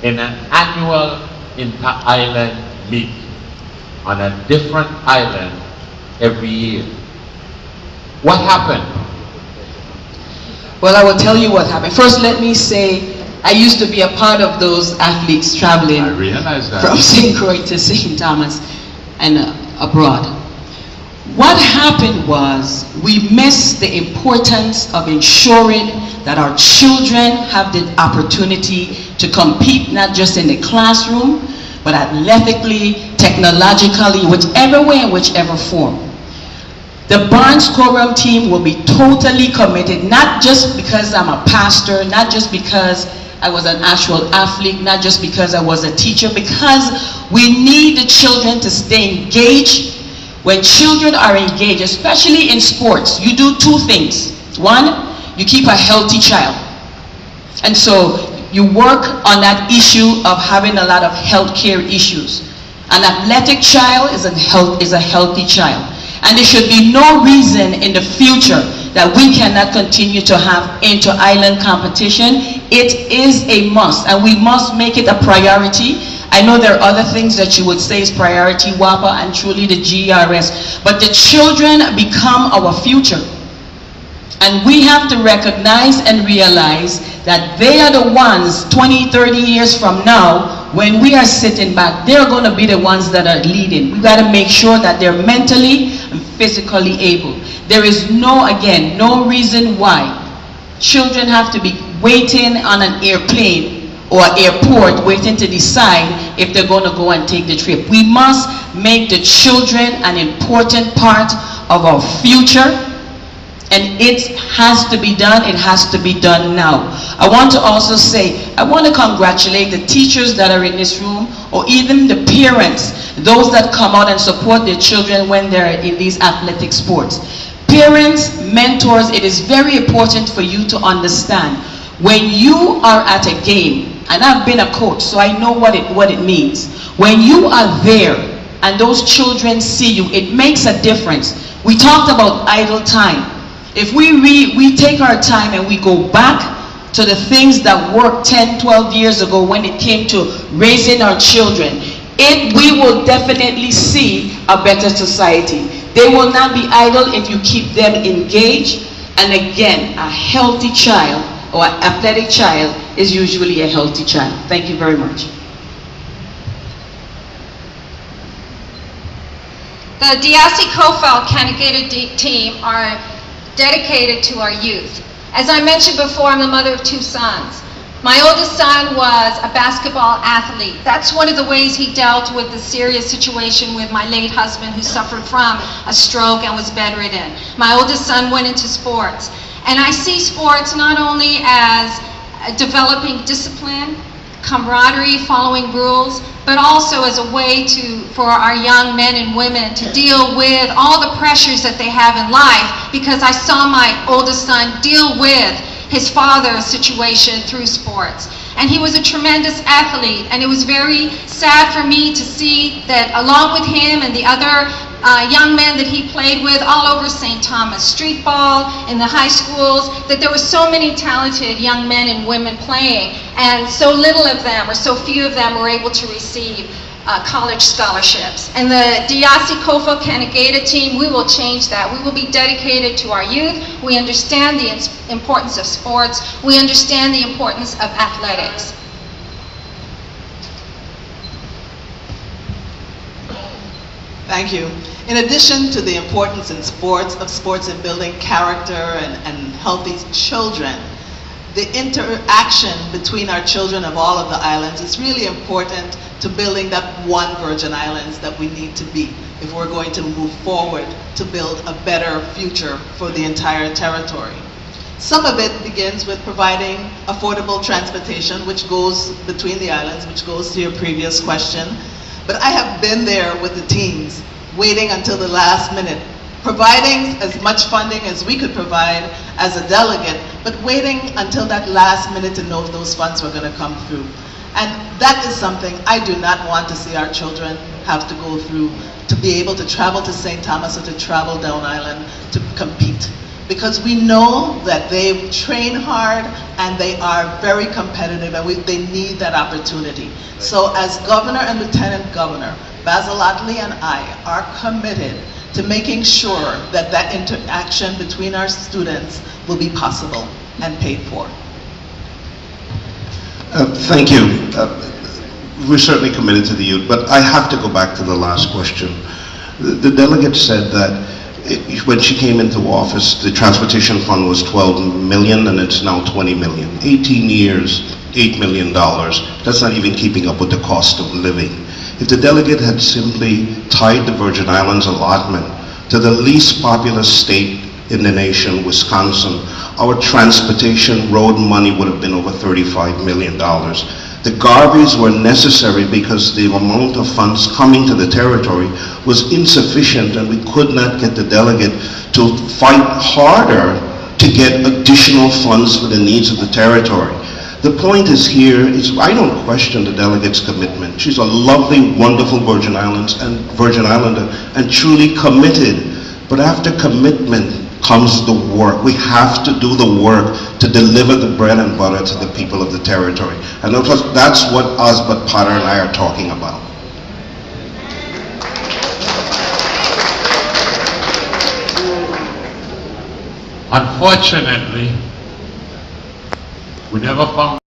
in an annual inter-island meet on a different island every year. What happened? Well, I will tell you what happened. First, let me say, I used to be a part of those athletes traveling I realize that. from St. Croix to St. Thomas and abroad. What happened was we missed the importance of ensuring that our children have the opportunity to compete not just in the classroom, but athletically, technologically, whichever way and whichever form. The Barnes Quorum team will be totally committed, not just because I'm a pastor, not just because I was an actual athlete, not just because I was a teacher, because we need the children to stay engaged. When children are engaged, especially in sports, you do two things. One, you keep a healthy child. And so you work on that issue of having a lot of health care issues. An athletic child is a healthy child. And there should be no reason in the future that we cannot continue to have inter-island competition. It is a must, and we must make it a priority. I know there are other things that you would say is priority, WAPA and truly the GERS, but the children become our future. And we have to recognize and realize that they are the ones 20, 30 years from now, when we are sitting back, they're going to be the ones that are leading. We've got to make sure that they're mentally and physically able. There is no reason why children have to be waiting on an airplane or airport waiting to decide if they're going to go and take the trip. We must make the children an important part of our future, and it has to be done. It has to be done now. I want to also say, I want to congratulate the teachers that are in this room, or even the parents, those that come out and support their children when they're in these athletic sports. Parents, mentors, it is very important for you to understand, when you are at a game, and I've been a coach, so I know what it means. When you are there and those children see you, it makes a difference. We talked about idle time. If we take our time and we go back to the things that worked 10, 12 years ago when it came to raising our children, we will definitely see a better society. They will not be idle if you keep them engaged. And again, a healthy child or athletic child is usually a healthy child. Thank you very much. The Diasi Kofel Candidate team are dedicated to our youth. As I mentioned before, I'm the mother of two sons. My oldest son was a basketball athlete. That's one of the ways he dealt with the serious situation with my late husband, who suffered from a stroke and was bedridden. My oldest son went into sports. And I see sports not only as developing discipline, camaraderie, following rules, but also as a way for our young men and women to deal with all the pressures that they have in life, because I saw my oldest son deal with his father's situation through sports. And he was a tremendous athlete, and it was very sad for me to see that along with him and the other young men that he played with all over St. Thomas, street ball, in the high schools, that there were so many talented young men and women playing, and so little of them, or so few of them, were able to receive college scholarships. And the Diasi Kofel Kanagata team, we will change that. We will be dedicated to our youth. We understand the importance of sports. We understand the importance of athletics. Thank you. In addition to the importance in sports in building character and healthy children, the interaction between our children of all of the islands is really important to building that one Virgin Islands that we need to be if we're going to move forward to build a better future for the entire territory. Some of it begins with providing affordable transportation, which goes between the islands, which goes to your previous question. But I have been there with the teams, waiting until the last minute, providing as much funding as we could provide as a delegate, but waiting until that last minute to know if those funds were going to come through. And that is something I do not want to see our children have to go through, to be able to travel to St. Thomas or to travel down island to compete. because we know that they train hard and they are very competitive, and they need that opportunity. So as Governor and Lieutenant Governor, Basil Otley and I are committed to making sure that that interaction between our students will be possible and paid for. Thank you. We're certainly committed to the youth, but I have to go back to the last question. The delegate said that when she came into office, the transportation fund was 12 million and it's now 20 million. 18 years, $8 million. That's not even keeping up with the cost of living. If the delegate had simply tied the Virgin Islands allotment to the least populous state in the nation, Wisconsin, our transportation road money would have been over $35 million. The Garveys were necessary because the amount of funds coming to the territory was insufficient, and we could not get the delegate to fight harder to get additional funds for the needs of the territory. The point is here is I don't question the delegate's commitment. She's a lovely, wonderful Virgin Islander and truly committed. But after commitment comes the work. We have to do the work to deliver the bread and butter to the people of the territory. And that's what Osbert Potter and I are talking about. Unfortunately, we never found